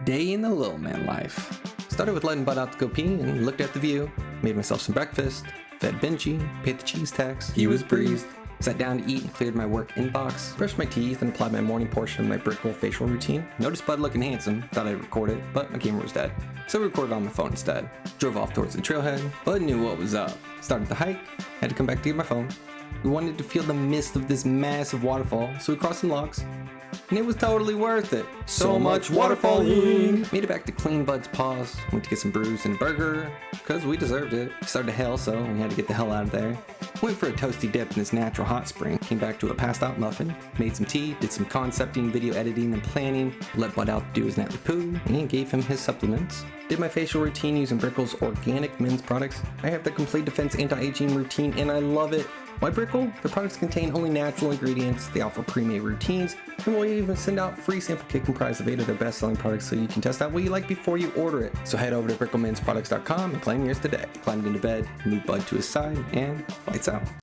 Day in the little man life. Started with letting Bud out to go pee and looked at the view. Made myself some breakfast, fed Benji, paid the cheese tax, he was breezed. Sat down to eat and cleared my work inbox, brushed my teeth and applied my morning portion of my Brickell facial routine. Noticed Bud looking handsome, thought I'd record it, but my camera was dead. So I recorded on my phone instead. Drove off towards the trailhead. Bud knew what was up. Started the hike, had to come back to get my phone. We wanted to feel the mist of this massive waterfall, so we crossed some logs. And it was totally worth it. So much waterfalling. Made it back to clean Bud's paws. Went to get some brews and a burger, because we deserved it. Started to hell, so we had to get the hell out of there. Went for a toasty dip in this natural hot spring. Came back to a passed out muffin. Made some tea, did some concepting, video editing, and planning. Let Bud out to do his nightly poo, and gave him his supplements. Did my facial routine using Brickell's organic men's products. I have the complete defense anti-aging routine, and I love it. Why Brickell? The products contain only natural ingredients, they offer pre-made routines, and we'll even send out a free sample kit comprised of 8 of their best-selling products so you can test out what you like before you order it. So head over to BrickellMensProducts.com and claim yours today. Climbed into bed, moved Bud to his side, and lights out.